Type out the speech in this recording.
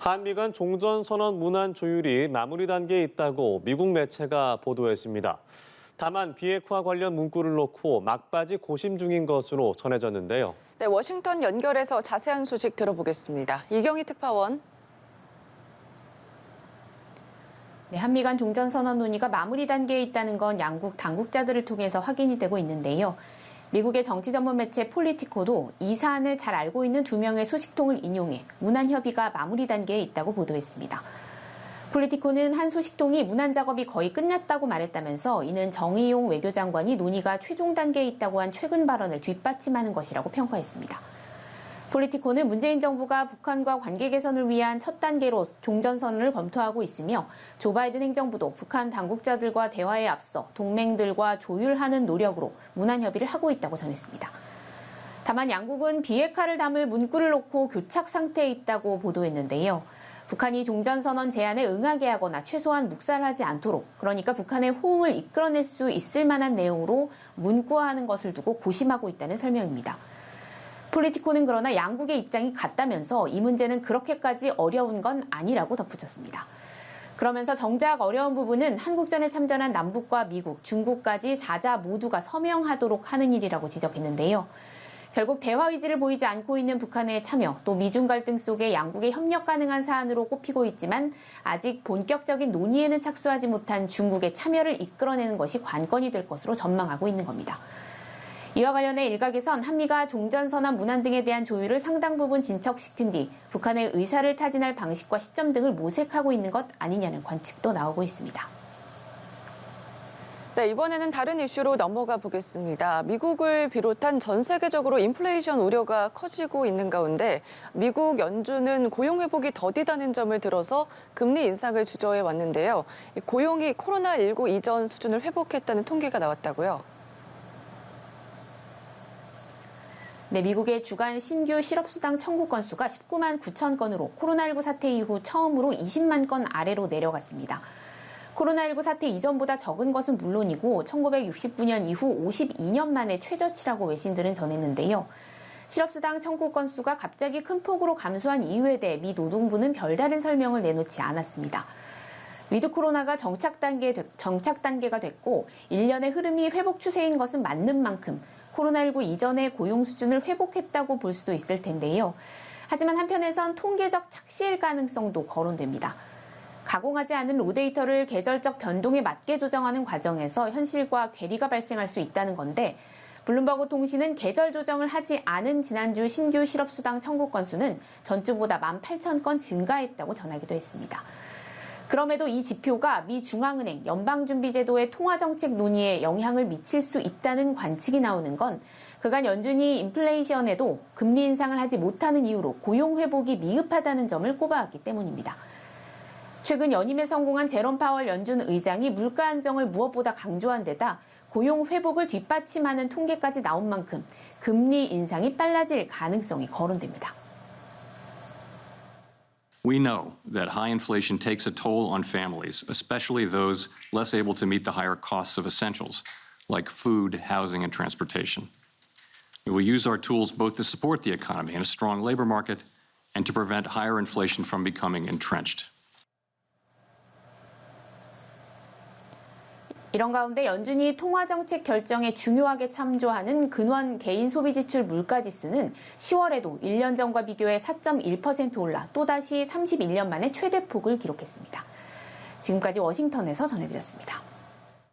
한미 간 종전선언 문안 조율이 마무리 단계에 있다고 미국 매체가 보도했습니다. 다만 비핵화 관련 문구를 놓고 막바지 고심 중인 것으로 전해졌는데요. 네, 워싱턴 연결해서 자세한 소식 들어보겠습니다. 이경희 특파원. 네, 한미 간 종전선언 논의가 마무리 단계에 있다는 건 양국 당국자들을 통해서 확인이 되고 있는데요. 미국의 정치 전문 매체 폴리티코도 이 사안을 잘 알고 있는 두 명의 소식통을 인용해 문안 협의가 마무리 단계에 있다고 보도했습니다. 폴리티코는 한 소식통이 문안 작업이 거의 끝났다고 말했다면서 이는 정의용 외교장관이 논의가 최종 단계에 있다고 한 최근 발언을 뒷받침하는 것이라고 평가했습니다. 폴리티코는 문재인 정부가 북한과 관계 개선을 위한 첫 단계로 종전선언을 검토하고 있으며 조 바이든 행정부도 북한 당국자들과 대화에 앞서 동맹들과 조율하는 노력으로 문안 협의를 하고 있다고 전했습니다. 다만 양국은 비핵화를 담을 문구를 놓고 교착 상태에 있다고 보도했는데요. 북한이 종전선언 제안에 응하게 하거나 최소한 묵살하지 않도록, 그러니까 북한의 호응을 이끌어낼 수 있을 만한 내용으로 문구화하는 것을 두고 고심하고 있다는 설명입니다. 폴리티코는 그러나 양국의 입장이 같다면서 이 문제는 그렇게까지 어려운 건 아니라고 덧붙였습니다. 그러면서 정작 어려운 부분은 한국전에 참전한 남북과 미국, 중국까지 4자 모두가 서명하도록 하는 일이라고 지적했는데요. 결국 대화 의지를 보이지 않고 있는 북한의 참여, 또 미중 갈등 속에 양국의 협력 가능한 사안으로 꼽히고 있지만 아직 본격적인 논의에는 착수하지 못한 중국의 참여를 이끌어내는 것이 관건이 될 것으로 전망하고 있는 겁니다. 이와 관련해 일각에선 한미가 종전선언 문안 등에 대한 조율을 상당 부분 진척시킨 뒤 북한의 의사를 타진할 방식과 시점 등을 모색하고 있는 것 아니냐는 관측도 나오고 있습니다. 네, 이번에는 다른 이슈로 넘어가 보겠습니다. 미국을 비롯한 전 세계적으로 인플레이션 우려가 커지고 있는 가운데 미국 연준은 고용 회복이 더디다는 점을 들어서 금리 인상을 주저해 왔는데요. 고용이 코로나19 이전 수준을 회복했다는 통계가 나왔다고요. 네, 미국의 주간 신규 실업수당 청구 건수가 19만 9천 건으로 코로나19 사태 이후 처음으로 20만 건 아래로 내려갔습니다. 코로나19 사태 이전보다 적은 것은 물론이고 1969년 이후 52년 만에 최저치라고 외신들은 전했는데요. 실업수당 청구 건수가 갑자기 큰 폭으로 감소한 이유에 대해 미 노동부는 별다른 설명을 내놓지 않았습니다. 위드 코로나가 정착 단계가 됐고 1년의 흐름이 회복 추세인 것은 맞는 만큼 코로나19 이전의 고용 수준을 회복했다고 볼 수도 있을 텐데요. 하지만 한편에선 통계적 착시일 가능성도 거론됩니다. 가공하지 않은 로데이터를 계절적 변동에 맞게 조정하는 과정에서 현실과 괴리가 발생할 수 있다는 건데 블룸버그 통신은 계절 조정을 하지 않은 지난주 신규 실업수당 청구 건수는 전주보다 18,000건 증가했다고 전하기도 했습니다. 그럼에도 이 지표가 미 중앙은행 연방준비제도의 통화정책 논의에 영향을 미칠 수 있다는 관측이 나오는 건 그간 연준이 인플레이션에도 금리 인상을 하지 못하는 이유로 고용 회복이 미흡하다는 점을 꼽아왔기 때문입니다. 최근 연임에 성공한 제롬 파월 연준 의장이 물가 안정을 무엇보다 강조한 데다 고용 회복을 뒷받침하는 통계까지 나온 만큼 금리 인상이 빨라질 가능성이 거론됩니다. We know that high inflation takes a toll on families, especially those less able to meet the higher costs of essentials like food, housing, and transportation. We will use our tools both to support the economy and a strong labor market and to prevent higher inflation from becoming entrenched. 이런 가운데 연준이 통화정책 결정에 중요하게 참조하는 근원 개인소비지출 물가지수는 10월에도 1년 전과 비교해 4.1% 올라 또다시 31년 만에 최대폭을 기록했습니다. 지금까지 워싱턴에서 전해드렸습니다.